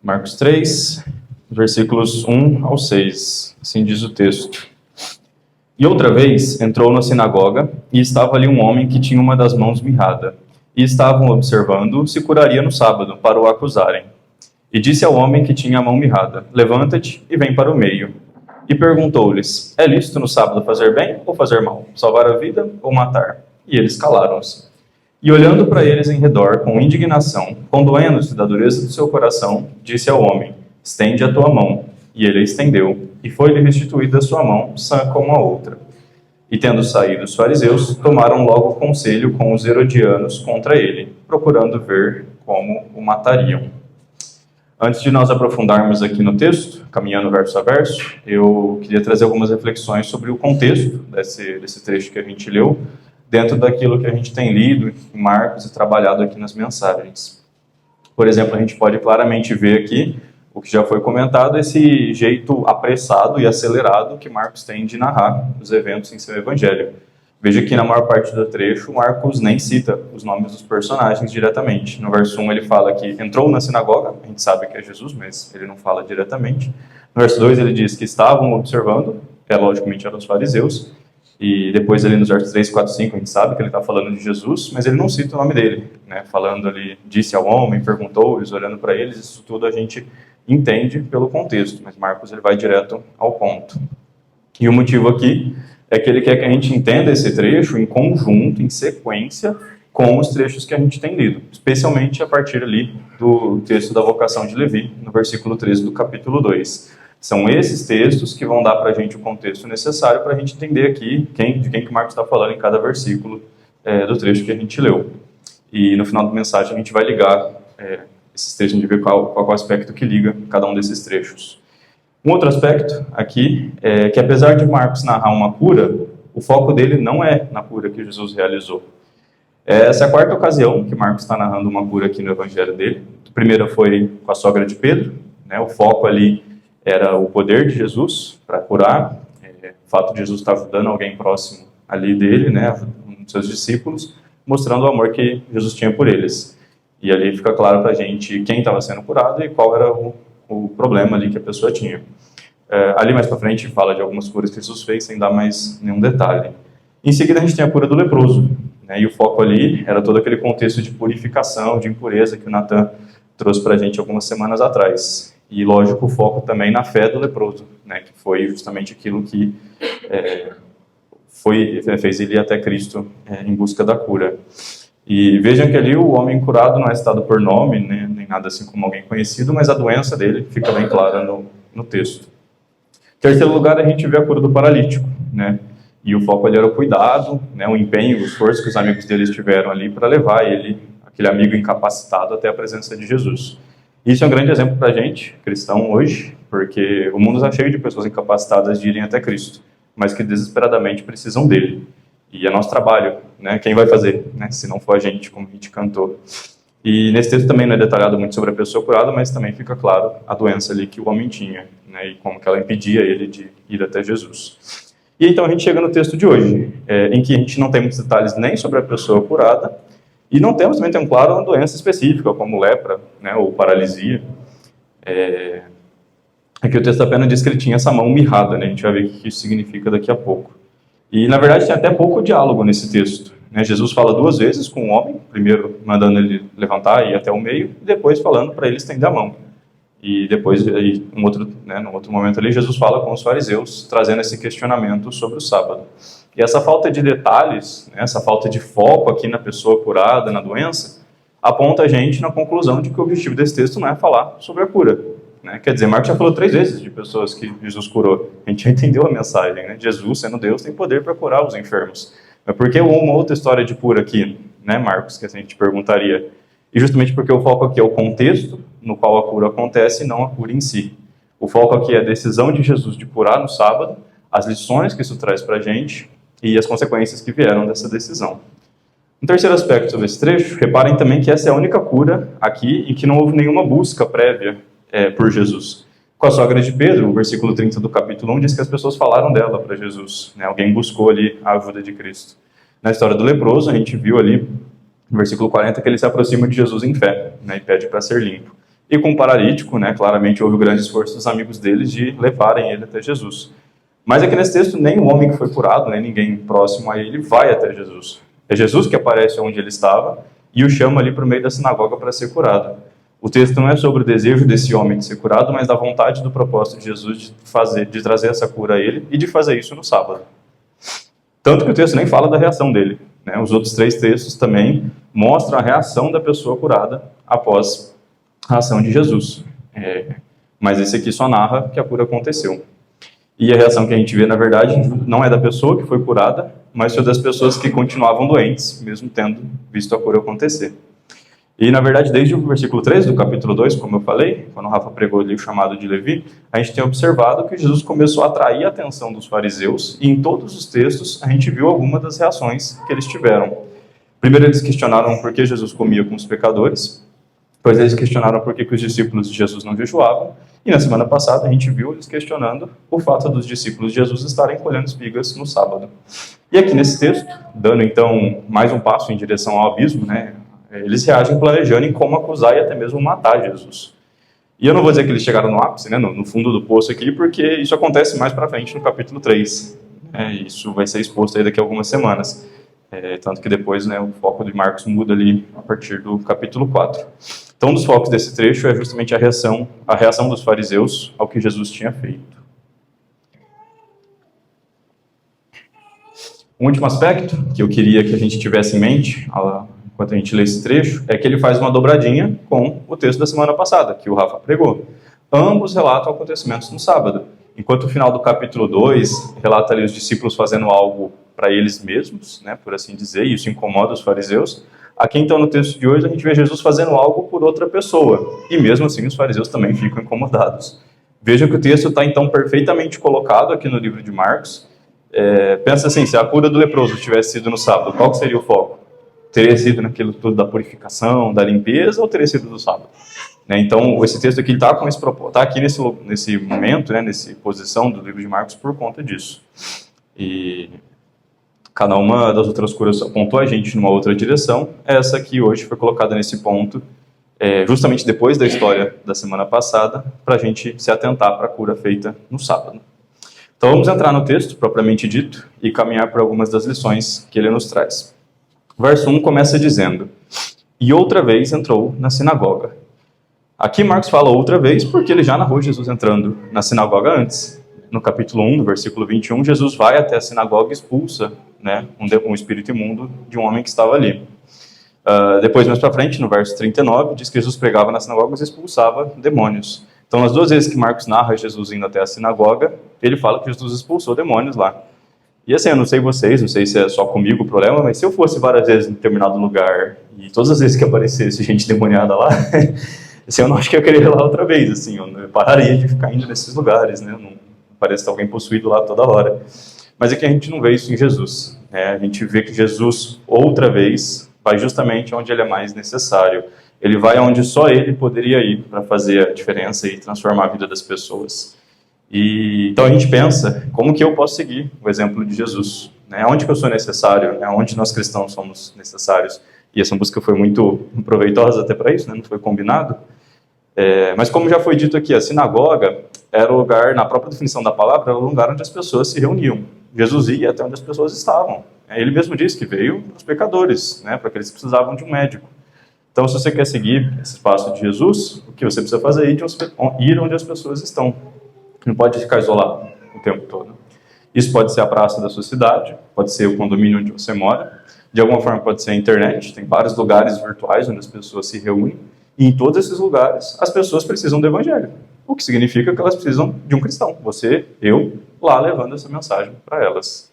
Marcos 3, versículos 1 ao 6, assim diz o texto. E outra vez entrou na sinagoga, e estava ali um homem que tinha uma das mãos mirrada, e estavam observando se curaria no sábado, para o acusarem. E disse ao homem que tinha a mão mirrada: levanta-te e vem para o meio. E perguntou-lhes: é lícito no sábado fazer bem ou fazer mal? Salvar a vida ou matar? E eles calaram-se. E olhando para eles em redor com indignação, condoendo-se da dureza do seu coração, disse ao homem: estende a tua mão. E ele a estendeu, e foi-lhe restituída a sua mão, sã como a outra. E tendo saído os fariseus, tomaram logo conselho com os herodianos contra ele, procurando ver como o matariam. Antes de nós aprofundarmos aqui no texto, caminhando verso a verso, eu queria trazer algumas reflexões sobre o contexto desse trecho que a gente leu, dentro daquilo que a gente tem lido em Marcos e trabalhado aqui nas mensagens. Por exemplo, a gente pode claramente ver aqui, o que já foi comentado, esse jeito apressado e acelerado que Marcos tem de narrar os eventos em seu evangelho. Veja que na maior parte do trecho, Marcos nem cita os nomes dos personagens diretamente. No verso 1 ele fala que entrou na sinagoga, a gente sabe que é Jesus, mas ele não fala diretamente. No verso 2 ele diz que estavam observando, logicamente eram os fariseus. E depois ali nos versos 3, 4, 5 a gente sabe que ele está falando de Jesus, mas ele não cita o nome dele, né? Falando ali, disse ao homem, perguntou-lhes, olhando para eles, isso tudo a gente entende pelo contexto, mas Marcos ele vai direto ao ponto. E o motivo aqui é que ele quer que a gente entenda esse trecho em conjunto, em sequência, com os trechos que a gente tem lido, especialmente a partir ali do texto da vocação de Levi, no versículo 13 do capítulo 2. São esses textos que vão dar para a gente o contexto necessário para a gente entender aqui de quem que Marcos está falando em cada versículo do trecho que a gente leu. E no final da mensagem a gente vai ligar esses trechos, a gente vai ver qual é o aspecto que liga cada um desses trechos. Um outro aspecto aqui é que apesar de Marcos narrar uma cura, o foco dele não é na cura que Jesus realizou. Essa é a quarta ocasião que Marcos está narrando uma cura aqui no evangelho dele. A primeira foi com a sogra de Pedro, né? O foco ali era o poder de Jesus para curar, o fato de Jesus estar ajudando alguém próximo ali dele, né? Um dos seus discípulos, mostrando o amor que Jesus tinha por eles. E ali fica claro para a gente quem estava sendo curado e qual era o problema ali que a pessoa tinha. Ali mais para frente fala de algumas curas que Jesus fez, sem dar mais nenhum detalhe. Em seguida a gente tem a cura do leproso, né? E o foco ali era todo aquele contexto de purificação, de impureza que o Natan trouxe para a gente algumas semanas atrás. E lógico, o foco também na fé do leproso, né? Que foi justamente aquilo que fez ele ir até Cristo em busca da cura. E vejam que ali o homem curado não é citado por nome, né, nem nada assim como alguém conhecido, mas a doença dele fica bem clara no texto. Em terceiro lugar, a gente vê a cura do paralítico, né? E o foco ali era o cuidado, né, o empenho, o esforço que os amigos dele tiveram ali para levar ele, aquele amigo incapacitado, até a presença de Jesus. Isso é um grande exemplo para a gente, cristão, hoje, porque o mundo está cheio de pessoas incapacitadas de irem até Cristo, mas que desesperadamente precisam dele. E é nosso trabalho, né? Quem vai fazer, né? Se não for a gente, como a gente cantou. E nesse texto também não é detalhado muito sobre a pessoa curada, mas também fica claro a doença ali que o homem tinha, né? E como que ela impedia ele de ir até Jesus. E então a gente chega no texto de hoje, em que a gente não tem muitos detalhes nem sobre a pessoa curada, e não temos também tão claro uma doença específica, como lepra, né? Ou paralisia. Aqui o texto apenas diz que ele tinha essa mão mirrada, né? A gente vai ver o que isso significa daqui a pouco. E, na verdade, tem até pouco diálogo nesse texto, né? Jesus fala duas vezes com o homem, primeiro mandando ele levantar e ir até o meio, e depois falando para ele estender a mão. E depois, num outro momento ali, Jesus fala com os fariseus, trazendo esse questionamento sobre o sábado. E essa falta de detalhes, né, essa falta de foco aqui na pessoa curada, na doença, aponta a gente na conclusão de que o objetivo desse texto não é falar sobre a cura. Né? Quer dizer, Marcos já falou 3 vezes de pessoas que Jesus curou. A gente já entendeu a mensagem, né? Jesus, sendo Deus, tem poder para curar os enfermos. Mas por que uma outra história de cura aqui, né, Marcos, que a gente perguntaria? E justamente porque o foco aqui é o contexto no qual a cura acontece e não a cura em si. O foco aqui é a decisão de Jesus de curar no sábado, as lições que isso traz para a gente e as consequências que vieram dessa decisão. Um terceiro aspecto sobre esse trecho, reparem também que essa é a única cura aqui em que não houve nenhuma busca prévia por Jesus. Com a sogra de Pedro, o versículo 30 do capítulo 1 diz que as pessoas falaram dela para Jesus, né? Alguém buscou ali a ajuda de Cristo. Na história do leproso, a gente viu ali, no versículo 40, que ele se aproxima de Jesus em fé, né? E pede para ser limpo. E com o paralítico, né, claramente houve o grande esforço dos amigos deles de levarem ele até Jesus. Mas aqui nesse texto, nem o homem que foi curado, nem ninguém próximo a ele vai até Jesus. É Jesus que aparece onde ele estava e o chama ali para o meio da sinagoga para ser curado. O texto não é sobre o desejo desse homem de ser curado, mas da vontade do propósito de Jesus de trazer essa cura a ele e de fazer isso no sábado. Tanto que o texto nem fala da reação dele, né? Os outros 3 textos também mostram a reação da pessoa curada após a ação de Jesus. Mas esse aqui só narra que a cura aconteceu. E a reação que a gente vê, na verdade, não é da pessoa que foi curada, mas foi das pessoas que continuavam doentes, mesmo tendo visto a cura acontecer. E, na verdade, desde o versículo 3 do capítulo 2, como eu falei, quando o Rafa pregou ali o chamado de Levi, a gente tem observado que Jesus começou a atrair a atenção dos fariseus, e em todos os textos a gente viu algumas das reações que eles tiveram. Primeiro, eles questionaram por que Jesus comia com os pecadores, depois eles questionaram por que os discípulos de Jesus não jejuavam, e na semana passada a gente viu eles questionando o fato dos discípulos de Jesus estarem colhendo espigas no sábado. E aqui nesse texto, dando então mais um passo em direção ao abismo, né, eles reagem planejando em como acusar e até mesmo matar Jesus. E eu não vou dizer que eles chegaram no ápice, né, no fundo do poço aqui, porque isso acontece mais para frente no capítulo 3. Isso vai ser exposto aí daqui a algumas semanas. Tanto que depois, né, o foco de Marcos muda ali a partir do capítulo 4. Então, um dos focos desse trecho é justamente a reação dos fariseus ao que Jesus tinha feito. Um último aspecto que eu queria que a gente tivesse em mente, enquanto a gente lê esse trecho, é que ele faz uma dobradinha com o texto da semana passada, que o Rafa pregou. Ambos relatam acontecimentos no sábado. Enquanto o final do capítulo 2 relata ali os discípulos fazendo algo para eles mesmos, né, por assim dizer, e isso incomoda os fariseus, aqui então no texto de hoje a gente vê Jesus fazendo algo por outra pessoa, e mesmo assim os fariseus também ficam incomodados. Veja que o texto está então perfeitamente colocado aqui no livro de Marcos. Pensa assim, se a cura do leproso tivesse sido no sábado, qual que seria o foco? Teria sido naquilo tudo da purificação, da limpeza, ou teria sido do sábado? Então, esse texto aqui está aqui nesse momento, né, nessa posição do livro de Marcos por conta disso. E cada uma das outras curas apontou a gente numa outra direção. Essa aqui hoje foi colocada nesse ponto, justamente depois da história da semana passada, para a gente se atentar para a cura feita no sábado. Então, vamos entrar no texto, propriamente dito, e caminhar por algumas das lições que ele nos traz. O verso 1 começa dizendo: "E outra vez entrou na sinagoga." Aqui Marcos fala outra vez porque ele já narrou Jesus entrando na sinagoga antes. No capítulo 1, no versículo 21, Jesus vai até a sinagoga e expulsa, né, um espírito imundo de um homem que estava ali. Depois, mais para frente, no verso 39, diz que Jesus pregava nas sinagogas e expulsava demônios. Então, as 2 vezes que Marcos narra Jesus indo até a sinagoga, ele fala que Jesus expulsou demônios lá. E assim, eu não sei vocês, não sei se é só comigo o problema, mas se eu fosse várias vezes em determinado lugar e todas as vezes que aparecesse gente demoniada lá, assim, eu não acho que eu queria ir lá outra vez, assim, eu pararia de ficar indo nesses lugares, né? Não parece alguém possuído lá toda hora. Mas é que a gente não vê isso em Jesus, né? A gente vê que Jesus, outra vez, vai justamente onde ele é mais necessário. Ele vai onde só ele poderia ir para fazer a diferença e transformar a vida das pessoas. E então a gente pensa, como que eu posso seguir o exemplo de Jesus? Né? Onde que eu sou necessário? Né? Onde nós cristãos somos necessários? E essa música foi muito proveitosa até para isso, né? Não foi combinado. Mas como já foi dito aqui, a sinagoga era o lugar, na própria definição da palavra, era o lugar onde as pessoas se reuniam. Jesus ia até onde as pessoas estavam. Ele mesmo disse que veio para os pecadores, né? Para aqueles que precisavam de um médico. Então, se você quer seguir esse passo de Jesus, o que você precisa fazer é ir onde as pessoas estão. Não pode ficar isolado o tempo todo. Isso pode ser a praça da sua cidade, pode ser o condomínio onde você mora, de alguma forma pode ser a internet, tem vários lugares virtuais onde as pessoas se reúnem, e em todos esses lugares as pessoas precisam do evangelho, o que significa que elas precisam de um cristão, você, eu, lá levando essa mensagem para elas.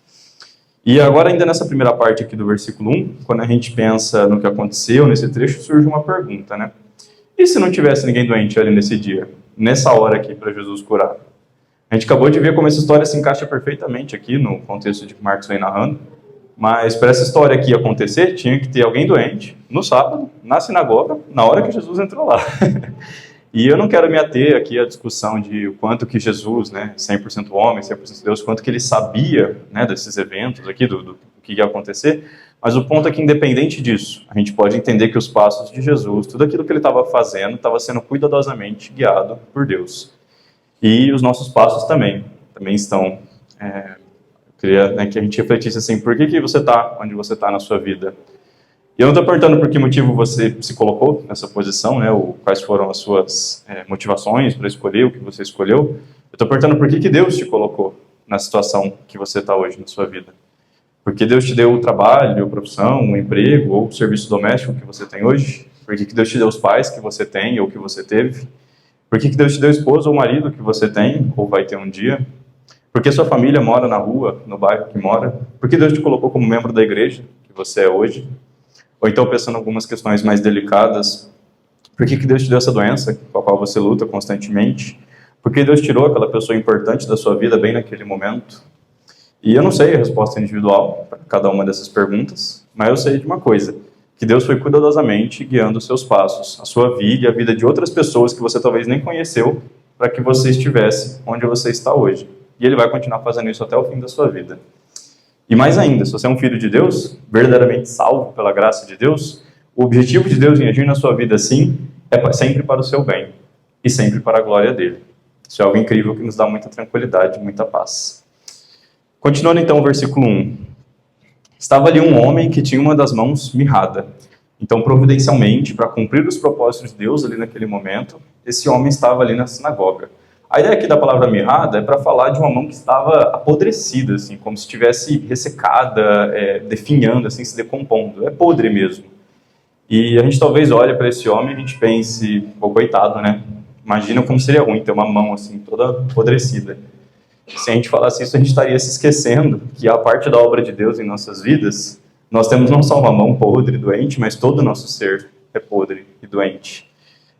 E agora, ainda nessa primeira parte aqui do versículo 1, quando a gente pensa no que aconteceu nesse trecho, surge uma pergunta, né? E se não tivesse ninguém doente ali nesse dia, nessa hora aqui, para Jesus curar? A gente acabou de ver como essa história se encaixa perfeitamente aqui no contexto de que Marcos vem narrando, mas para essa história aqui acontecer, tinha que ter alguém doente no sábado, na sinagoga, na hora que Jesus entrou lá. E eu não quero me ater aqui à discussão de o quanto que Jesus, né, 100% homem, 100% Deus, quanto que ele sabia, né, desses eventos aqui, do que ia acontecer, Mas o ponto é que, independente disso, a gente pode entender que os passos de Jesus, tudo aquilo que ele estava fazendo, estava sendo cuidadosamente guiado por Deus. E os nossos passos também estão. Eu queria, né, que a gente refletisse assim, por que você está onde você está na sua vida? E eu não estou perguntando por que motivo você se colocou nessa posição, né, ou quais foram as suas motivações para escolher o que você escolheu. Eu estou perguntando por que Deus te colocou na situação que você está hoje na sua vida. Porque Deus te deu o trabalho, a profissão, o emprego ou o serviço doméstico que você tem hoje? Por que Deus te deu os pais que você tem ou que você teve? Por que Deus te deu a esposa ou marido que você tem ou vai ter um dia? Por que sua família mora na rua, no bairro que mora? Por que Deus te colocou como membro da igreja que você é hoje? Ou então, pensando em algumas questões mais delicadas, por que Deus te deu essa doença com a qual você luta constantemente? Por que Deus tirou aquela pessoa importante da sua vida bem naquele momento? E eu não sei a resposta individual para cada uma dessas perguntas, mas eu sei de uma coisa, que Deus foi cuidadosamente guiando os seus passos, a sua vida e a vida de outras pessoas que você talvez nem conheceu, para que você estivesse onde você está hoje. E Ele vai continuar fazendo isso até o fim da sua vida. E mais ainda, se você é um filho de Deus, verdadeiramente salvo pela graça de Deus, o objetivo de Deus em agir na sua vida, sim, é sempre para o seu bem e sempre para a glória dele. Isso é algo incrível que nos dá muita tranquilidade, muita paz. Continuando então o versículo 1. Estava ali um homem que tinha uma das mãos mirrada. Então, providencialmente, para cumprir os propósitos de Deus ali naquele momento, esse homem estava ali na sinagoga. A ideia aqui da palavra mirrada é para falar de uma mão que estava apodrecida, assim, como se estivesse ressecada, definhando, assim, se decompondo. É podre mesmo. E a gente talvez olhe para esse homem e a gente pense, pô, coitado, né? Imagina como seria ruim ter uma mão assim, toda apodrecida. Se a gente falasse isso, a gente estaria se esquecendo que a parte da obra de Deus em nossas vidas, nós temos não só uma mão podre e doente, mas todo o nosso ser é podre e doente.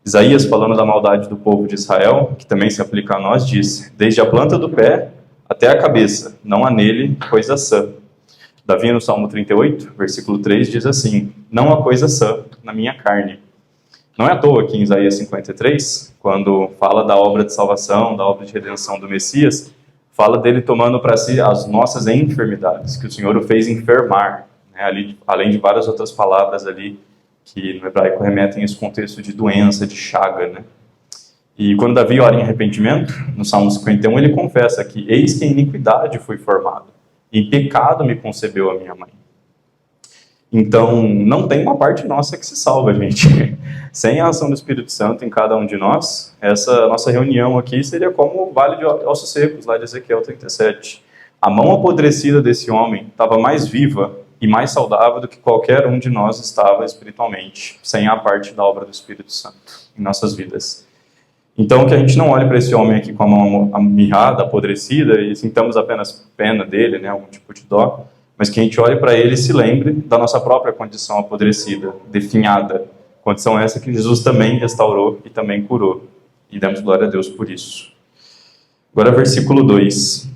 Isaías, falando da maldade do povo de Israel, que também se aplica a nós, diz: desde a planta do pé até a cabeça, não há nele coisa sã. Davi, no Salmo 38, versículo 3, diz assim: não há coisa sã na minha carne. Não é à toa que em Isaías 53, quando fala da obra de salvação, da obra de redenção do Messias, fala dele tomando para si as nossas enfermidades, que o Senhor o fez enfermar, né? Ali, além de várias outras palavras ali que no hebraico remetem a esse contexto de doença, de chaga, né? E quando Davi ora em arrependimento, no Salmo 51, ele confessa que eis que em iniquidade fui formado, em pecado me concebeu a minha mãe. Então, não tem uma parte nossa que se salva, gente. Sem a ação do Espírito Santo em cada um de nós, essa nossa reunião aqui seria como o Vale de Ossos Secos, lá de Ezequiel 37. A mão apodrecida desse homem estava mais viva e mais saudável do que qualquer um de nós estava espiritualmente, sem a parte da obra do Espírito Santo em nossas vidas. Então, que a gente não olhe para esse homem aqui com a mão mirrada, apodrecida, e sintamos apenas pena dele, né, algum tipo de dó, mas que a gente olhe para ele e se lembre da nossa própria condição apodrecida, definhada, condição essa que Jesus também restaurou e também curou. E damos glória a Deus por isso. Agora, versículo 2.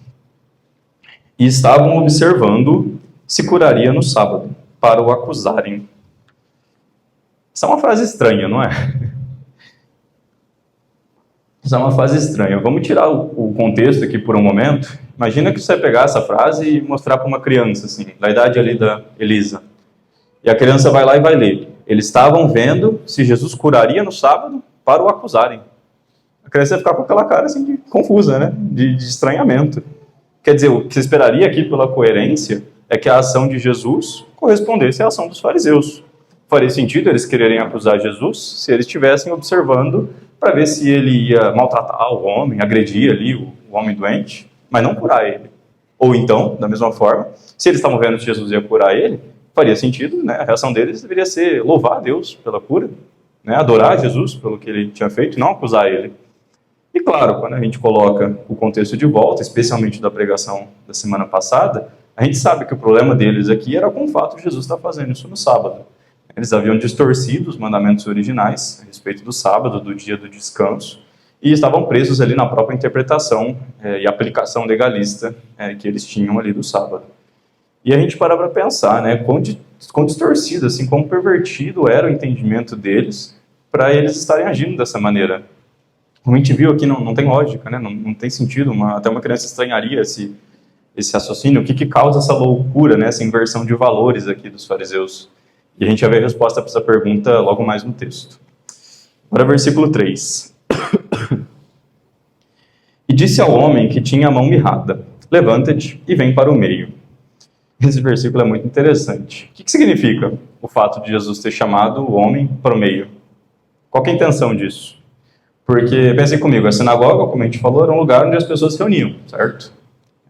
E estavam observando se curaria no sábado, para o acusarem. Essa é uma frase estranha, não é? Essa é uma frase estranha. Vamos tirar o contexto aqui por um momento. Imagina que você vai pegar essa frase e mostrar para uma criança, assim, da idade ali da Elisa. E a criança vai lá e vai ler. Eles estavam vendo se Jesus curaria no sábado para o acusarem. A criança vai ficar com aquela cara assim, de confusa, né? De estranhamento. Quer dizer, o que você esperaria aqui pela coerência é que a ação de Jesus correspondesse à ação dos fariseus. Faria sentido eles quererem acusar Jesus se eles estivessem observando para ver se ele ia maltratar o homem, agredir ali o homem doente, mas não curar ele. Ou então, da mesma forma, se eles estavam vendo que Jesus ia curar ele, faria sentido, né? A reação deles deveria ser louvar a Deus pela cura, né? Adorar Jesus pelo que ele tinha feito, não acusar ele. E claro, quando a gente coloca o contexto de volta, especialmente da pregação da semana passada, a gente sabe que o problema deles aqui era com o fato de Jesus estar fazendo isso no sábado. Eles haviam distorcido os mandamentos originais a respeito do sábado, do dia do descanso, e estavam presos ali na própria interpretação e aplicação legalista que eles tinham ali do sábado. E a gente para pensar, né, quão distorcido, assim, quão pervertido era o entendimento deles para eles estarem agindo dessa maneira. Como a gente viu aqui, não tem lógica, né, não tem sentido, até uma criança estranharia se esse raciocínio, o que causa essa loucura, né, essa inversão de valores aqui dos fariseus. E a gente vai ver a resposta para essa pergunta logo mais no texto. Agora, versículo 3. E disse ao homem que tinha a mão mirrada, levanta-te e vem para o meio. Esse versículo é muito interessante. O que significa o fato de Jesus ter chamado o homem para o meio? Qual que é a intenção disso? Porque, pensem comigo, a sinagoga, como a gente falou, era um lugar onde as pessoas se reuniam, certo?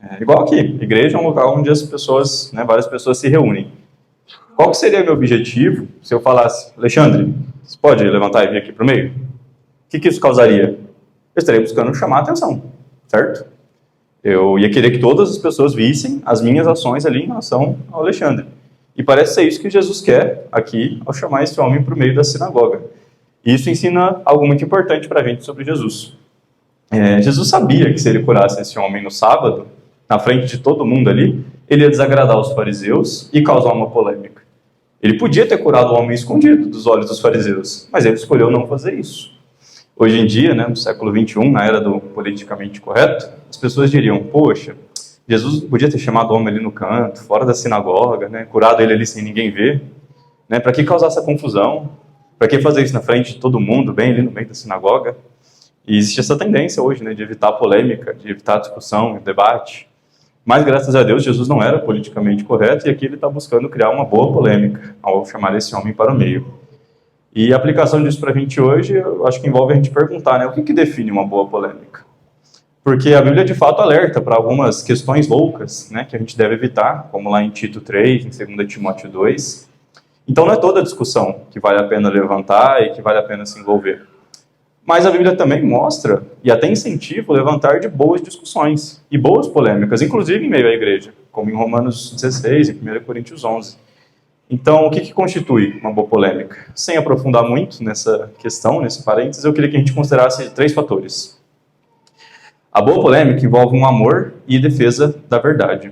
É igual aqui, igreja é um lugar onde as pessoas, né, várias pessoas se reúnem. Qual que seria meu objetivo se eu falasse, Alexandre, você pode levantar e vir aqui para o meio? O que isso causaria? Eu estaria buscando chamar a atenção, certo? Eu ia querer que todas as pessoas vissem as minhas ações ali em relação ao Alexandre. E parece ser isso que Jesus quer aqui ao chamar esse homem para o meio da sinagoga. E isso ensina algo muito importante para a gente sobre Jesus. Jesus sabia que se ele curasse esse homem no sábado, na frente de todo mundo ali, ele ia desagradar os fariseus e causar uma polêmica. Ele podia ter curado o homem escondido dos olhos dos fariseus, mas ele escolheu não fazer isso. Hoje em dia, né, no século XXI, na era do politicamente correto, as pessoas diriam, poxa, Jesus podia ter chamado o homem ali no canto, fora da sinagoga, né, curado ele ali sem ninguém ver. Né, para que causar essa confusão? Para que fazer isso na frente de todo mundo, bem ali no meio da sinagoga? E existe essa tendência hoje, né, de evitar a polêmica, de evitar a discussão, o debate. Mas, graças a Deus, Jesus não era politicamente correto e aqui ele está buscando criar uma boa polêmica ao chamar esse homem para o meio. E a aplicação disso para a gente hoje, eu acho que envolve a gente perguntar, né, o que define uma boa polêmica? Porque a Bíblia, de fato, alerta para algumas questões loucas, né, que a gente deve evitar, como lá em Tito 3, em 2 Timóteo 2. Então, não é toda discussão que vale a pena levantar e que vale a pena se envolver. Mas a Bíblia também mostra e até incentiva o levantar de boas discussões e boas polêmicas, inclusive em meio à igreja, como em Romanos 16 e 1 Coríntios 11. Então, o que constitui uma boa polêmica? Sem aprofundar muito nessa questão, nesse parênteses, eu queria que a gente considerasse 3 fatores. A boa polêmica envolve um amor e defesa da verdade.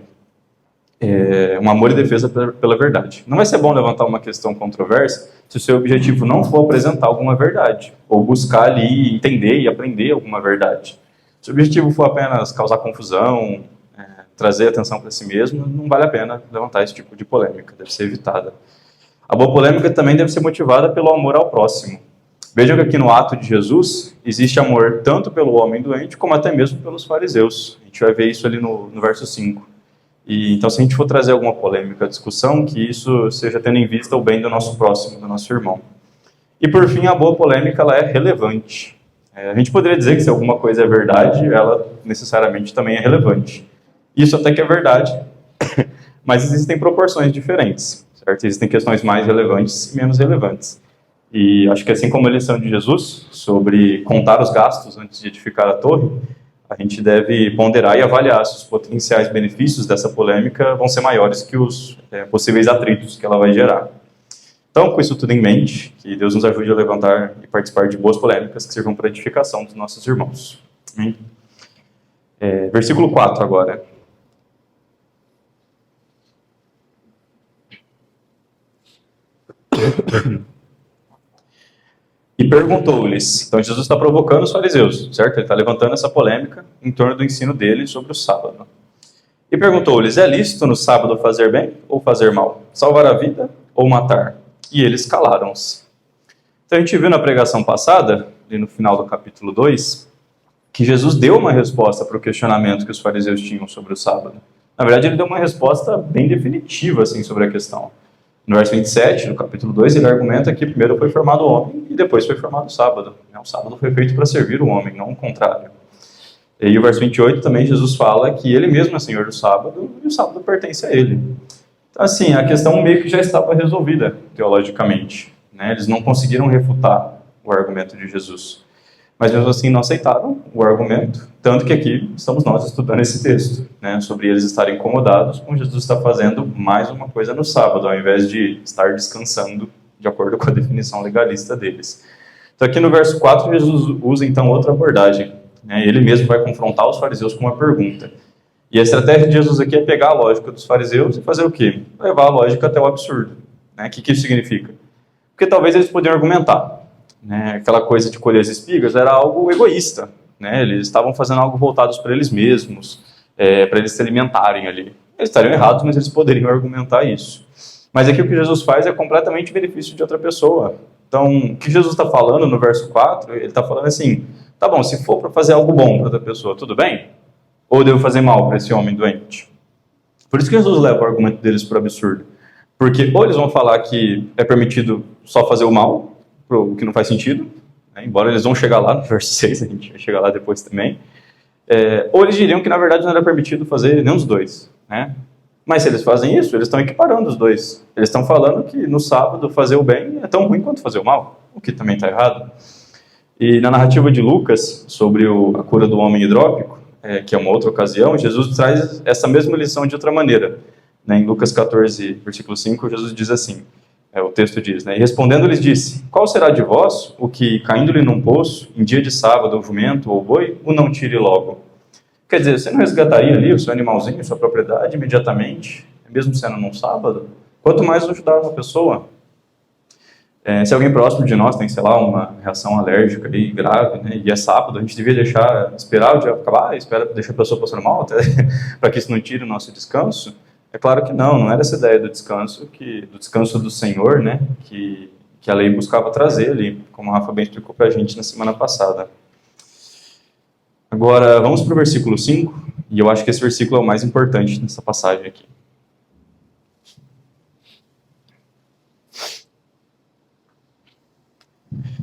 Um amor e defesa pela verdade. Não vai ser bom levantar uma questão controversa se o seu objetivo não for apresentar alguma verdade, ou buscar ali entender e aprender alguma verdade. Se o objetivo for apenas causar confusão, trazer atenção para si mesmo, não vale a pena levantar esse tipo de polêmica, deve ser evitada. A boa polêmica também deve ser motivada pelo amor ao próximo. Veja que aqui no ato de Jesus existe amor tanto pelo homem doente como até mesmo pelos fariseus. A gente vai ver isso ali no verso 5. E, então, se a gente for trazer alguma polêmica à discussão, que isso seja tendo em vista o bem do nosso próximo, do nosso irmão. E, por fim, a boa polêmica ela é relevante. A gente poderia dizer que se alguma coisa é verdade, ela necessariamente também é relevante. Isso até que é verdade, mas existem proporções diferentes, certo? Existem questões mais relevantes e menos relevantes. E acho que assim como a lição de Jesus sobre contar os gastos antes de edificar a torre, a gente deve ponderar e avaliar se os potenciais benefícios dessa polêmica vão ser maiores que os possíveis atritos que ela vai gerar. Então, com isso tudo em mente, que Deus nos ajude a levantar e participar de boas polêmicas que sirvam para a edificação dos nossos irmãos. Amém? Versículo 4 agora. E perguntou-lhes, então Jesus está provocando os fariseus, certo? Ele está levantando essa polêmica em torno do ensino dele sobre o sábado. E perguntou-lhes, é lícito no sábado fazer bem ou fazer mal? Salvar a vida ou matar? E eles calaram-se. Então a gente viu na pregação passada, ali no final do capítulo 2, que Jesus deu uma resposta para o questionamento que os fariseus tinham sobre o sábado. Na verdade, ele deu uma resposta bem definitiva assim, sobre a questão. No verso 27, no capítulo 2, ele argumenta que primeiro foi formado o homem e depois foi formado o sábado. O sábado foi feito para servir o homem, não o contrário. E o verso 28 também, Jesus fala que ele mesmo é senhor do sábado e o sábado pertence a ele. Então, assim, a questão meio que já estava resolvida, teologicamente. Eles não conseguiram refutar o argumento de Jesus. Mas mesmo assim não aceitaram o argumento, tanto que aqui estamos nós estudando esse texto, sobre eles estarem incomodados com Jesus está fazendo mais uma coisa no sábado, ao invés de estar descansando, de acordo com a definição legalista deles. Então aqui no verso 4, Jesus usa então outra abordagem. Ele mesmo vai confrontar os fariseus com uma pergunta. E a estratégia de Jesus aqui é pegar a lógica dos fariseus e fazer o quê? Levar a lógica até o absurdo. O que isso significa? Porque talvez eles podiam argumentar. Aquela coisa de colher as espigas era algo egoísta. Eles estavam fazendo algo voltados para eles mesmos. para eles se alimentarem ali. Eles estariam errados, mas eles poderiam argumentar isso. Mas aqui o que Jesus faz é completamente em benefício de outra pessoa. Então, o que Jesus está falando no verso 4, ele está falando assim, tá bom, se for para fazer algo bom para outra pessoa, tudo bem? Ou devo fazer mal para esse homem doente? Por isso que Jesus leva o argumento deles para o absurdo. Porque ou eles vão falar que é permitido só fazer o mal, o que não faz sentido, né? Embora eles vão chegar lá no verso 6, a gente vai chegar lá depois também. Ou eles diriam que na verdade não era permitido fazer nenhum dos dois, né? Mas se eles fazem isso, eles estão equiparando os dois. Eles estão falando que no sábado fazer o bem é tão ruim quanto fazer o mal, o que também está errado. E na narrativa de Lucas, sobre a cura do homem hidrópico, que é uma outra ocasião, Jesus traz essa mesma lição de outra maneira. Né? Em Lucas 14, versículo 5, Jesus diz assim, o texto diz, né? E respondendo lhes disse, qual será de vós o que, caindo-lhe num poço, em dia de sábado, ou jumento, ou boi, o não tire logo? Quer dizer, você não resgataria ali o seu animalzinho, sua propriedade, imediatamente, mesmo sendo num sábado? Quanto mais ajudar uma pessoa. Se alguém próximo de nós tem, sei lá, uma reação alérgica ali, grave, né, e é sábado, a gente devia esperar o dia acabar, deixar a pessoa passando mal, até para que isso não tire o nosso descanso? É claro que não era essa ideia do descanso do Senhor, né, que a lei buscava trazer ali, como a Rafa bem explicou para a gente na semana passada. Agora, vamos para o versículo 5, e eu acho que esse versículo é o mais importante nessa passagem aqui.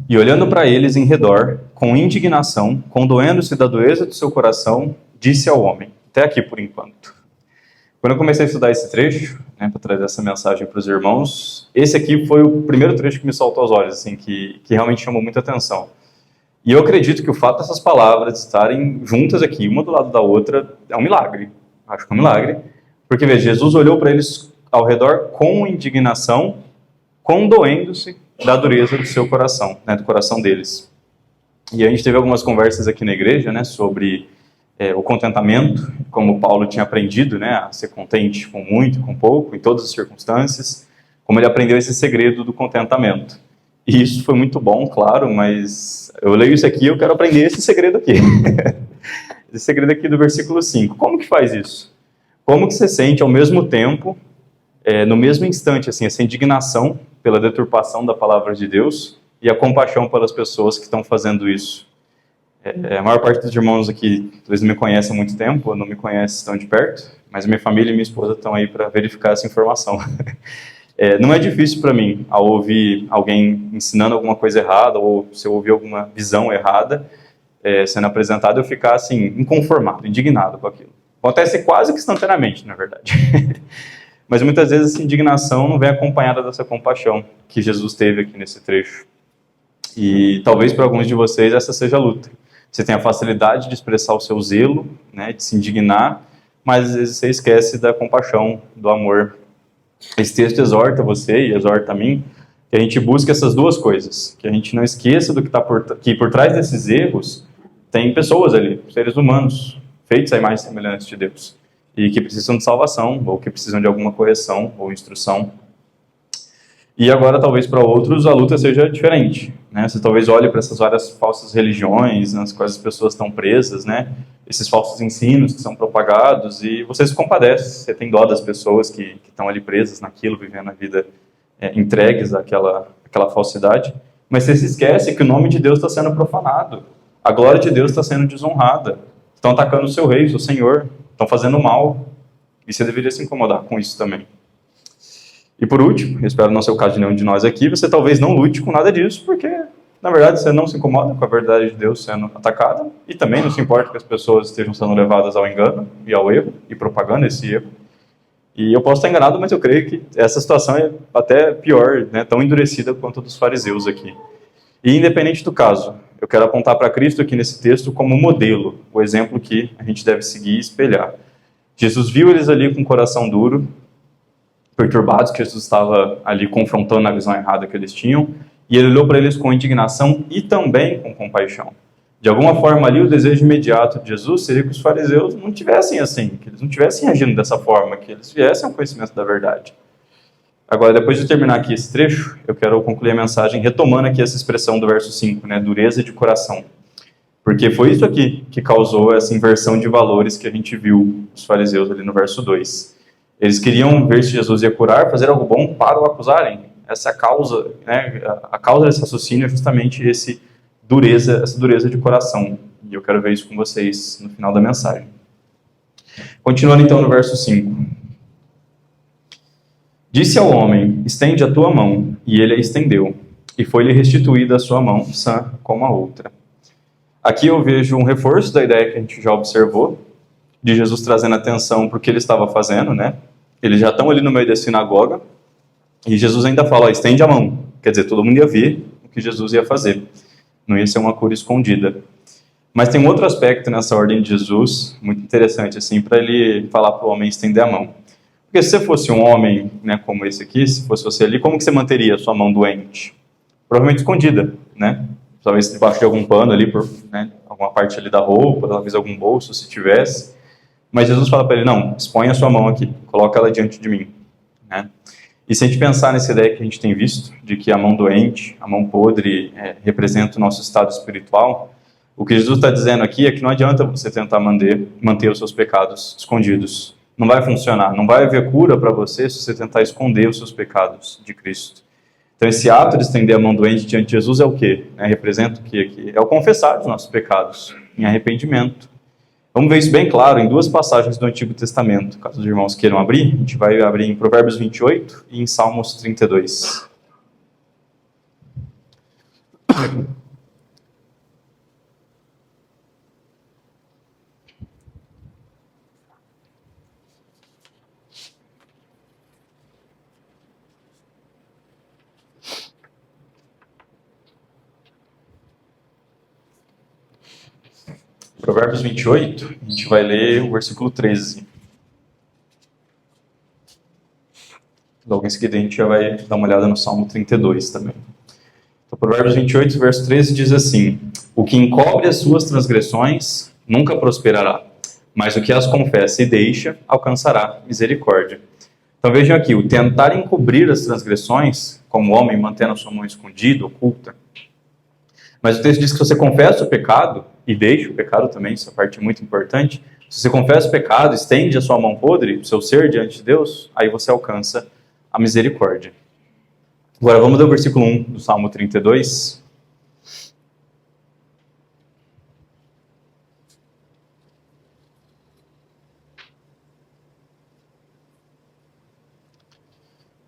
E olhando para eles em redor, com indignação, condoendo-se da dureza do seu coração, disse ao homem, até aqui por enquanto. Quando eu comecei a estudar esse trecho, né, para trazer essa mensagem para os irmãos, esse aqui foi o primeiro trecho que me saltou aos olhos, assim, que realmente chamou muita atenção. E eu acredito que o fato dessas palavras estarem juntas aqui, uma do lado da outra, é um milagre. Acho que é um milagre. Porque, veja, Jesus olhou para eles ao redor com indignação, condoendo-se da dureza do seu coração, né, do coração deles. E a gente teve algumas conversas aqui na igreja, né, sobre o contentamento, como Paulo tinha aprendido, né, a ser contente com muito e com pouco, em todas as circunstâncias, como ele aprendeu esse segredo do contentamento. E isso foi muito bom, claro, mas eu leio isso aqui e eu quero aprender esse segredo aqui. Esse segredo aqui do versículo 5. Como que faz isso? Como que você sente ao mesmo tempo, no mesmo instante, assim, essa indignação pela deturpação da palavra de Deus e a compaixão pelas pessoas que estão fazendo isso? A maior parte dos irmãos aqui, talvez não me conhecem há muito tempo, ou não me conhecem tão de perto, mas minha família e minha esposa estão aí para verificar essa informação. Não é difícil para mim, ao ouvir alguém ensinando alguma coisa errada, ou se eu ouvir alguma visão errada sendo apresentada, eu ficar assim, inconformado, indignado com aquilo. Acontece quase que instantaneamente, na verdade. Mas muitas vezes essa indignação não vem acompanhada dessa compaixão que Jesus teve aqui nesse trecho. E talvez para alguns de vocês essa seja a luta. Você tem a facilidade de expressar o seu zelo, né, de se indignar, mas às vezes você esquece da compaixão, do amor. Esse texto exorta você e exorta a mim que a gente busque essas duas coisas, que a gente não esqueça do que por trás desses erros tem pessoas ali, seres humanos, feitos à imagem e semelhança de Deus, e que precisam de salvação, ou que precisam de alguma correção ou instrução. E agora, talvez para outros, a luta seja diferente, né? Você talvez olhe para essas várias falsas religiões nas quais as pessoas estão presas, né? Esses falsos ensinos que são propagados, e você se compadece, você tem dó das pessoas que estão ali presas naquilo, vivendo a vida entregues àquela falsidade, mas você se esquece que o nome de Deus está sendo profanado, a glória de Deus está sendo desonrada, estão atacando o seu rei, o Senhor, estão fazendo mal, e você deveria se incomodar com isso também. E por último, eu espero não ser o caso de nenhum de nós aqui, você talvez não lute com nada disso, porque, na verdade, você não se incomoda com a verdade de Deus sendo atacada, e também não se importa que as pessoas estejam sendo levadas ao engano e ao erro, e propagando esse erro. E eu posso estar enganado, mas eu creio que essa situação é até pior, né, tão endurecida quanto a dos fariseus aqui. E independente do caso, eu quero apontar para Cristo aqui nesse texto como modelo, o exemplo que a gente deve seguir e espelhar. Jesus viu eles ali com o coração duro, perturbados, que Jesus estava ali confrontando a visão errada que eles tinham, e ele olhou para eles com indignação e também com compaixão. De alguma forma ali, o desejo imediato de Jesus seria que os fariseus não tivessem assim, que eles não tivessem agindo dessa forma, que eles viessem ao conhecimento da verdade. Agora, depois de terminar aqui esse trecho, eu quero concluir a mensagem retomando aqui essa expressão do verso 5, né, dureza de coração. Porque foi isso aqui que causou essa inversão de valores que a gente viu os fariseus ali no verso 2. Eles queriam ver se Jesus ia curar, fazer algo bom para o acusarem. Essa é a causa, né? A causa desse raciocínio é justamente essa dureza de coração. E eu quero ver isso com vocês no final da mensagem. Continuando então no verso 5. Disse ao homem, estende a tua mão, e ele a estendeu, e foi-lhe restituída a sua mão, sã como a outra. Aqui eu vejo um reforço da ideia que a gente já observou, de Jesus trazendo atenção para o que ele estava fazendo, né? Eles já estão ali no meio da sinagoga, e Jesus ainda fala, ó, estende a mão. Quer dizer, todo mundo ia ver o que Jesus ia fazer. Não ia ser uma cura escondida. Mas tem um outro aspecto nessa ordem de Jesus, muito interessante, assim, para ele falar para o homem estender a mão. Porque se você fosse um homem, né, como esse aqui, se fosse você ali, como que você manteria a sua mão doente? Provavelmente escondida, né? Talvez debaixo de algum pano ali, né, alguma parte ali da roupa, talvez algum bolso, se tivesse. Mas Jesus fala para ele, não, expõe a sua mão aqui, coloca ela diante de mim, né? E se a gente pensar nessa ideia que a gente tem visto, de que a mão doente, a mão podre, representa o nosso estado espiritual, o que Jesus está dizendo aqui é que não adianta você tentar manter os seus pecados escondidos. Não vai funcionar, não vai haver cura para você se você tentar esconder os seus pecados de Cristo. Então esse ato de estender a mão doente diante de Jesus é o quê? Representa o quê aqui? É o confessar os nossos pecados em arrependimento. Vamos ver isso bem claro em duas passagens do Antigo Testamento. Caso os irmãos queiram abrir, a gente vai abrir em Provérbios 28 e em Salmos 32. Provérbios 28, a gente vai ler o versículo 13. Logo em seguida a gente já vai dar uma olhada no Salmo 32 também. Então, Provérbios 28, verso 13 diz assim: o que encobre as suas transgressões nunca prosperará, mas o que as confessa e deixa alcançará misericórdia. Então vejam aqui, o tentar encobrir as transgressões, como o homem mantendo a sua mão escondida, oculta. Mas o texto diz que se você confessa o pecado, e deixa o pecado também, essa parte é muito importante, se você confessa o pecado, estende a sua mão podre, o seu ser diante de Deus, aí você alcança a misericórdia. Agora vamos ler o versículo 1 do Salmo 32.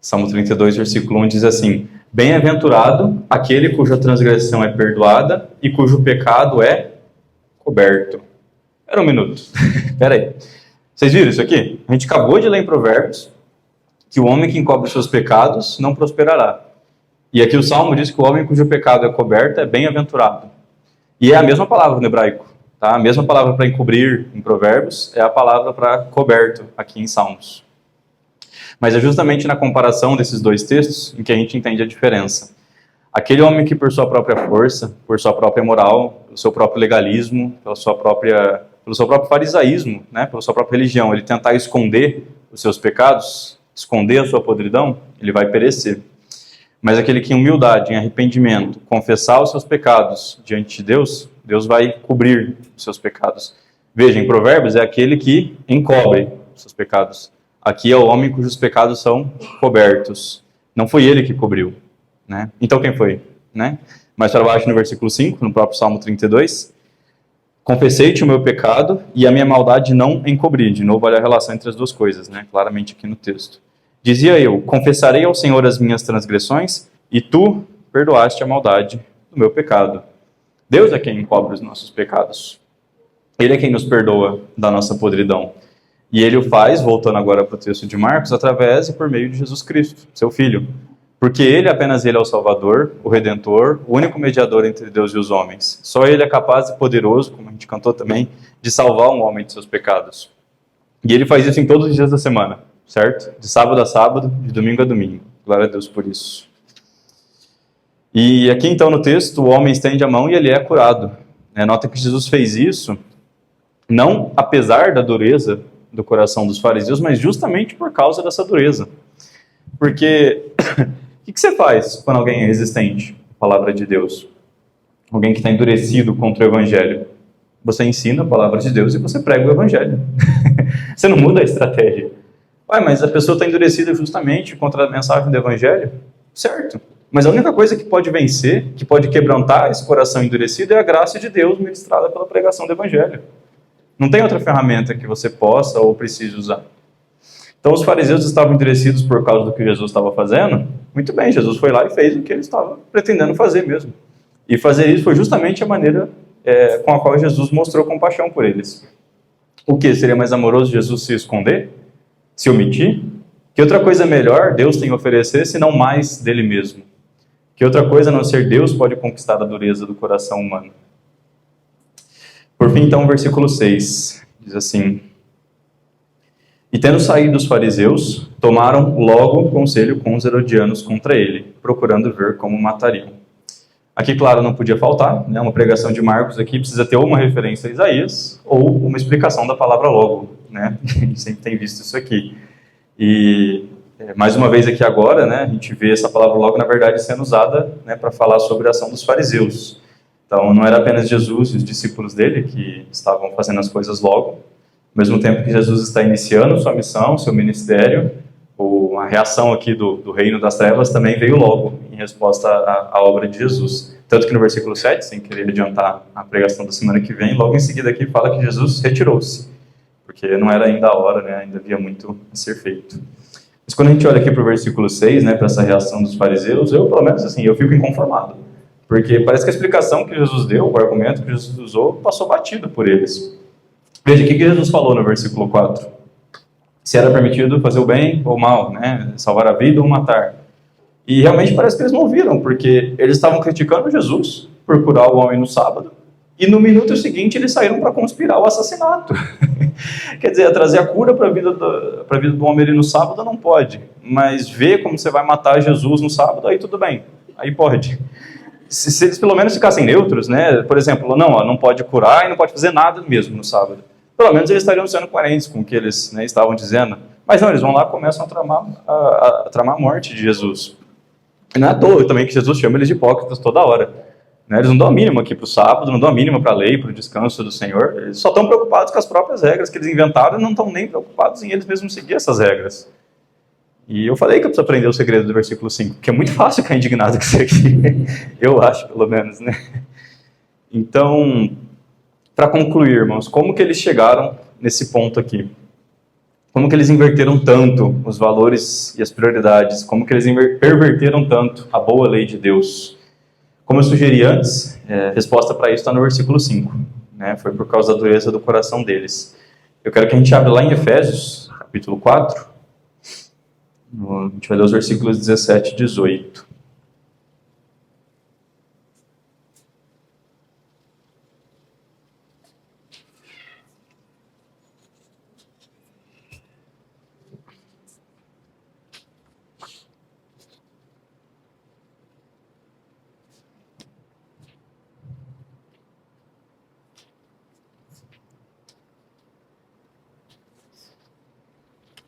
Salmo 32, versículo 1 diz assim: bem-aventurado aquele cuja transgressão é perdoada e cujo pecado é coberto. Espera um minuto. Espera aí. Vocês viram isso aqui? A gente acabou de ler em Provérbios que o homem que encobre seus pecados não prosperará. E aqui o Salmo diz que o homem cujo pecado é coberto é bem-aventurado. E é a mesma palavra no hebraico. Tá? A mesma palavra para encobrir em Provérbios é a palavra para coberto aqui em Salmos. Mas é justamente na comparação desses dois textos em que a gente entende a diferença. Aquele homem que por sua própria força, por sua própria moral, pelo seu próprio legalismo, pelo seu próprio farisaísmo, né, pela sua própria religião, ele tentar esconder os seus pecados, esconder a sua podridão, ele vai perecer. Mas aquele que em humildade, em arrependimento, confessar os seus pecados diante de Deus, Deus vai cobrir os seus pecados. Veja, em Provérbios é aquele que encobre os seus pecados. Aqui é o homem cujos pecados são cobertos. Não foi ele que cobriu, né? Então quem foi? Né? Mais para baixo no versículo 5, no próprio Salmo 32. Confessei-te o meu pecado e a minha maldade não encobri. De novo, olha a relação entre as duas coisas, né? Claramente aqui no texto. Dizia eu, confessarei ao Senhor as minhas transgressões e tu perdoaste a maldade do meu pecado. Deus é quem encobre os nossos pecados. Ele é quem nos perdoa da nossa podridão. E ele o faz, voltando agora para o texto de Marcos, através e por meio de Jesus Cristo, seu Filho. Porque ele, apenas ele é o Salvador, o Redentor, o único mediador entre Deus e os homens. Só ele é capaz e poderoso, como a gente cantou também, de salvar um homem de seus pecados. E ele faz isso em todos os dias da semana, certo? De sábado a sábado, de domingo a domingo. Glória a Deus por isso. E aqui então no texto, o homem estende a mão e ele é curado. Nota que Jesus fez isso, não apesar da dureza do coração dos fariseus, mas justamente por causa dessa dureza. Porque o que você faz quando alguém é resistente à palavra de Deus? Alguém que está endurecido contra o evangelho. Você ensina a palavra de Deus e você prega o evangelho. Você não muda a estratégia. Ué, mas a pessoa está endurecida justamente contra a mensagem do evangelho? Certo. Mas a única coisa que pode vencer, que pode quebrantar esse coração endurecido é a graça de Deus ministrada pela pregação do evangelho. Não tem outra ferramenta que você possa ou precise usar. Então os fariseus estavam endurecidos por causa do que Jesus estava fazendo. Muito bem, Jesus foi lá e fez o que ele estava pretendendo fazer mesmo. E fazer isso foi justamente a maneira com a qual Jesus mostrou compaixão por eles. O que? Seria mais amoroso Jesus se esconder? Se omitir? Que outra coisa melhor Deus tem a oferecer, senão mais dele mesmo? Que outra coisa a não ser Deus pode conquistar a dureza do coração humano? Por fim, então, o versículo 6 diz assim: E tendo saído os fariseus, tomaram logo conselho com os herodianos contra ele, procurando ver como matariam. Aqui, claro, não podia faltar, né? Uma pregação de Marcos aqui precisa ter ou uma referência a Isaías ou uma explicação da palavra logo, né? A gente sempre tem visto isso aqui. E, mais uma vez aqui agora, né, a gente vê essa palavra logo, na verdade, sendo usada, né, para falar sobre a ação dos fariseus. Então, não era apenas Jesus e os discípulos dele que estavam fazendo as coisas logo. Ao mesmo tempo que Jesus está iniciando sua missão, seu ministério, a reação aqui do reino das trevas também veio logo, em resposta à obra de Jesus. Tanto que no versículo 7, sem querer adiantar a pregação da semana que vem, logo em seguida aqui fala que Jesus retirou-se, porque não era ainda a hora, né? Ainda havia muito a ser feito. Mas quando a gente olha aqui para o versículo 6, né, para essa reação dos fariseus, eu, pelo menos assim, eu fico inconformado, porque parece que a explicação que Jesus deu, o argumento que Jesus usou, passou batido por eles. Veja, o que Jesus falou no versículo 4? Se era permitido fazer o bem ou o mal, né? Salvar a vida ou matar. E realmente parece que eles não ouviram, porque eles estavam criticando Jesus por curar o homem no sábado, e no minuto seguinte eles saíram para conspirar o assassinato. Quer dizer, trazer a cura para a vida do homem ali no sábado não pode, mas ver como você vai matar Jesus no sábado, aí tudo bem, aí pode. Se eles pelo menos ficassem neutros, né? Por exemplo, não pode curar e não pode fazer nada mesmo no sábado. Pelo menos eles estariam sendo coerentes com o que eles, né, estavam dizendo. Mas não, eles vão lá e começam a tramar a morte de Jesus. E não é à toa também que Jesus chama eles de hipócritas toda hora. Né? Eles não dão a mínima aqui para o sábado, não dão a mínima para a lei, para o descanso do Senhor. Eles só estão preocupados com as próprias regras que eles inventaram e não estão nem preocupados em eles mesmos seguir essas regras. E eu falei que eu preciso aprender o segredo do versículo 5, que é muito fácil ficar indignado com isso aqui. Eu acho, pelo menos, né? Então, para concluir, irmãos, como que eles chegaram nesse ponto aqui? Como que eles inverteram tanto os valores e as prioridades? Como que eles perverteram tanto a boa lei de Deus? Como eu sugeri antes, a resposta para isso está no versículo 5. Né? Foi por causa da dureza do coração deles. Eu quero que a gente abra lá em Efésios, capítulo 4. A gente vai ler os versículos 17 e 18.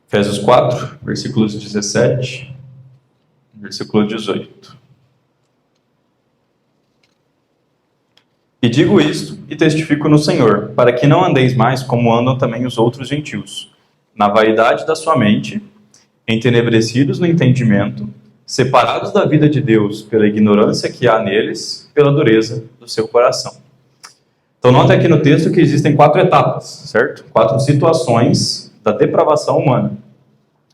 Efésios 4, versículos 17, versículo 18. E digo isto e testifico no Senhor, para que não andeis mais como andam também os outros gentios, na vaidade da sua mente, entenebrecidos no entendimento, separados da vida de Deus pela ignorância que há neles, pela dureza do seu coração. Então, nota aqui no texto que existem 4 etapas, certo? 4 situações da depravação humana.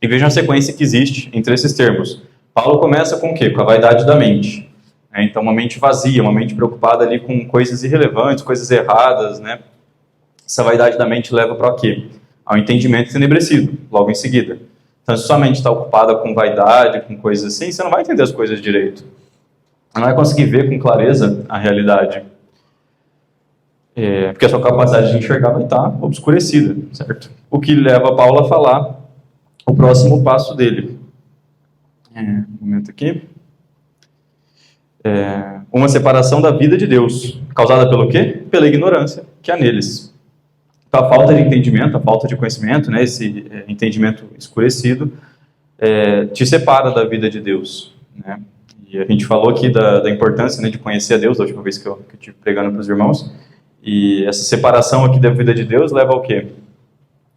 E vejam a sequência que existe entre esses termos. Paulo começa com o quê? Com a vaidade da mente. Então, uma mente vazia, uma mente preocupada ali com coisas irrelevantes, coisas erradas, né? Essa vaidade da mente leva para o quê? Ao entendimento tenebrecido, logo em seguida. Então, se sua mente está ocupada com vaidade, com coisas assim, você não vai entender as coisas direito. Não vai conseguir ver com clareza a realidade. Porque a sua capacidade de enxergar vai estar obscurecida, certo? O que leva Paulo a falar o próximo passo dele. Um momento aqui. Uma separação da vida de Deus, causada pelo quê? Pela ignorância que há neles. Então, a falta de entendimento, a falta de conhecimento, né, esse entendimento escurecido, te separa da vida de Deus. Né? E a gente falou aqui da importância, né, de conhecer a Deus, da última vez que eu estive pregando para os irmãos. E essa separação aqui da vida de Deus leva ao quê?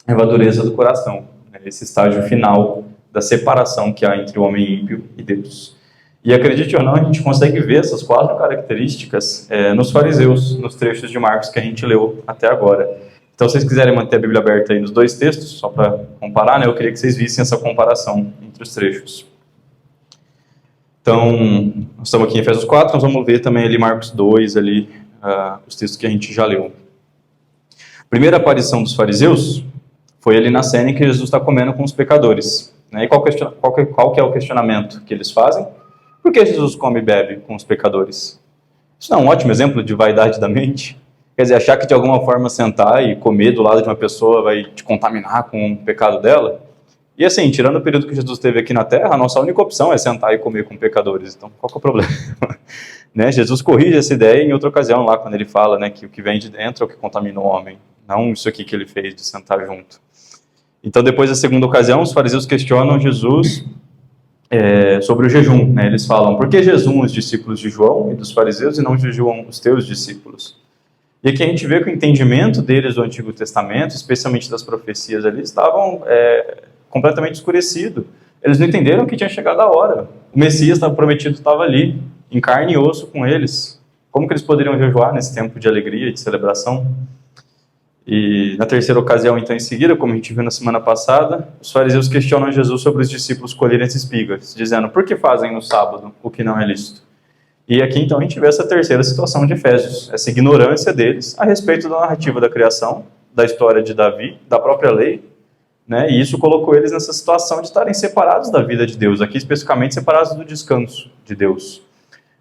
Leva à dureza do coração, né? Esse estágio final da separação que há entre o homem ímpio e Deus. E acredite ou não, a gente consegue ver essas 4 características nos fariseus, nos trechos de Marcos que a gente leu até agora. Então, se vocês quiserem manter a Bíblia aberta aí nos 2 textos, só para comparar, né, eu queria que vocês vissem essa comparação entre os trechos. Então, nós estamos aqui em Efésios 4, nós vamos ver também ali Marcos 2, ali, os textos que a gente já leu. A primeira aparição dos fariseus foi ali na cena em que Jesus está comendo com os pecadores. Né? E qual que é o questionamento que eles fazem? Por que Jesus come e bebe com os pecadores? Isso não é um ótimo exemplo de vaidade da mente? Quer dizer, achar que de alguma forma sentar e comer do lado de uma pessoa vai te contaminar com o pecado dela? E assim, tirando o período que Jesus esteve aqui na Terra, a nossa única opção é sentar e comer com pecadores. Então, qual que é o problema? Né? Jesus corrige essa ideia em outra ocasião lá, quando ele fala, né, que o que vem de dentro é o que contamina o homem. Não isso aqui que ele fez de sentar junto. Então, depois da segunda ocasião, os fariseus questionam Jesus sobre o jejum. Né? Eles falam, por que jejuam os discípulos de João e dos fariseus e não jejuam os teus discípulos? E aqui a gente vê que o entendimento deles do Antigo Testamento, especialmente das profecias ali, estavam completamente escurecido. Eles não entenderam que tinha chegado a hora. O Messias prometido estava ali, em carne e osso com eles. Como que eles poderiam jejuar nesse tempo de alegria e de celebração? E na terceira ocasião, então, em seguida, como a gente viu na semana passada, os fariseus questionam Jesus sobre os discípulos colherem as espigas, dizendo, por que fazem no sábado o que não é lícito? E aqui, então, a gente vê essa terceira situação de Efésios, essa ignorância deles a respeito da narrativa da criação, da história de Davi, da própria lei, né? E isso colocou eles nessa situação de estarem separados da vida de Deus, aqui especificamente separados do descanso de Deus.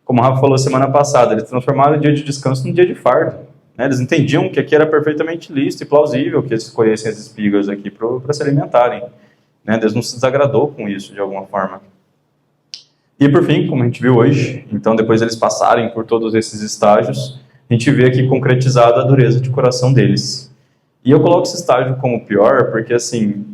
Como o Rafa falou semana passada, eles transformaram o dia de descanso num dia de fardo. Né? Eles entendiam que aqui era perfeitamente lícito e plausível que eles escolhessem as espigas aqui para se alimentarem. Né? Deus não se desagradou com isso, de alguma forma. E por fim, como a gente viu hoje, então depois eles passarem por todos esses estágios, a gente vê aqui concretizada a dureza de coração deles. E eu coloco esse estágio como pior porque, assim,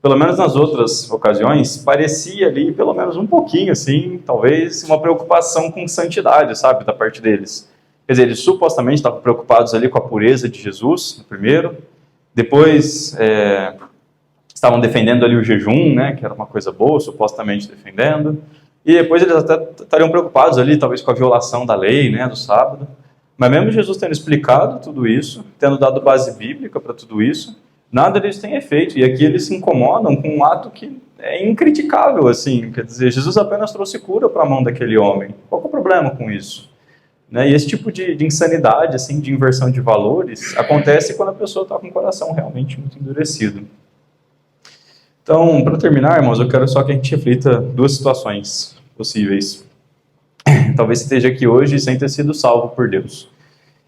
pelo menos nas outras ocasiões, parecia ali, pelo menos um pouquinho, assim, talvez uma preocupação com santidade, sabe, da parte deles. Quer dizer, eles supostamente estavam preocupados ali com a pureza de Jesus, no primeiro. Depois, estavam defendendo ali o jejum, né, que era uma coisa boa, supostamente defendendo. E depois eles até estariam preocupados ali, talvez com a violação da lei, né, do sábado. Mas mesmo Jesus tendo explicado tudo isso, tendo dado base bíblica para tudo isso, nada deles tem efeito. E aqui eles se incomodam com um ato que é incriticável, assim. Quer dizer, Jesus apenas trouxe cura para a mão daquele homem. Qual é o problema com isso? Né? E esse tipo de insanidade, assim, de inversão de valores, acontece quando a pessoa está com o coração realmente muito endurecido. Então, para terminar, irmãos, eu quero só que a gente reflita 2 situações possíveis. Talvez você esteja aqui hoje sem ter sido salvo por Deus.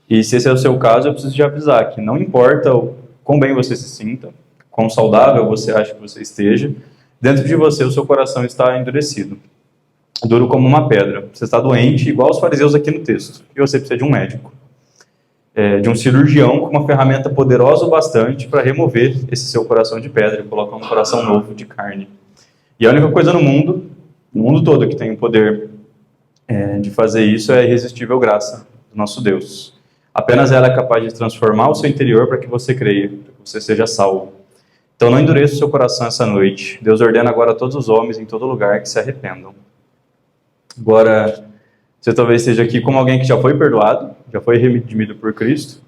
E se esse é o seu caso, eu preciso te avisar que não importa o quão bem você se sinta, quão saudável você acha que você esteja, dentro de você o seu coração está endurecido, duro como uma pedra. Você está doente, igual os fariseus aqui no texto, e você precisa de um médico, de um cirurgião com uma ferramenta poderosa o bastante para remover esse seu coração de pedra e colocar um coração novo de carne. E a única coisa no mundo todo que tem o poder de fazer isso é a irresistível graça do nosso Deus. Apenas ela é capaz de transformar o seu interior para que você creia, para que você seja salvo. Então não endureça o seu coração essa noite. Deus ordena agora a todos os homens em todo lugar que se arrependam. Agora, você talvez esteja aqui como alguém que já foi perdoado, já foi redimido por Cristo,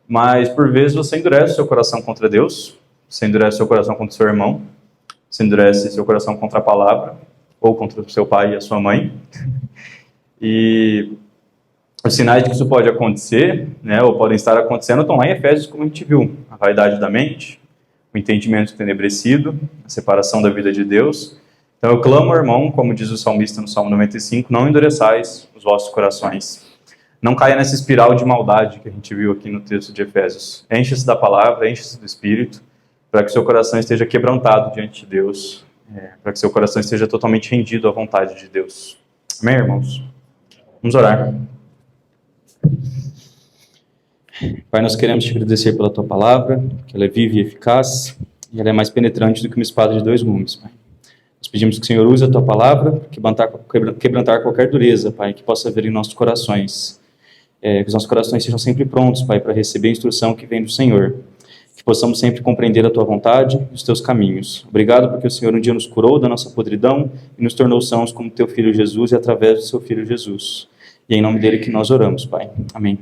mas por vezes você endurece o seu coração contra Deus, você endurece o seu coração contra o seu irmão, você endurece o seu coração contra a palavra, ou contra o seu pai e a sua mãe. E os sinais de que isso pode acontecer, né, ou podem estar acontecendo, estão lá em Efésios, como a gente viu. A vaidade da mente, o entendimento tenebrecido, a separação da vida de Deus. Então eu clamo, irmão, como diz o salmista no Salmo 95, não endureçais os vossos corações. Não caia nessa espiral de maldade que a gente viu aqui no texto de Efésios. Enche-se da palavra, enche-se do Espírito, para que seu coração esteja quebrantado diante de Deus, para que seu coração esteja totalmente rendido à vontade de Deus. Amém, irmãos? Vamos orar. Pai, nós queremos te agradecer pela tua palavra, que ela é viva e eficaz, e ela é mais penetrante do que uma espada de 2 gumes, Pai. Nós Nós pedimos que o Senhor use a Tua palavra para quebrantar qualquer dureza, Pai, que possa haver em nossos corações. Que os nossos corações sejam sempre prontos, Pai, para receber a instrução que vem do Senhor. Que possamos sempre compreender a Tua vontade e os Teus caminhos. Obrigado porque o Senhor um dia nos curou da nossa podridão e nos tornou sãos como Teu Filho Jesus e através do Seu Filho Jesus. E é em nome dele que nós oramos, Pai. Amém.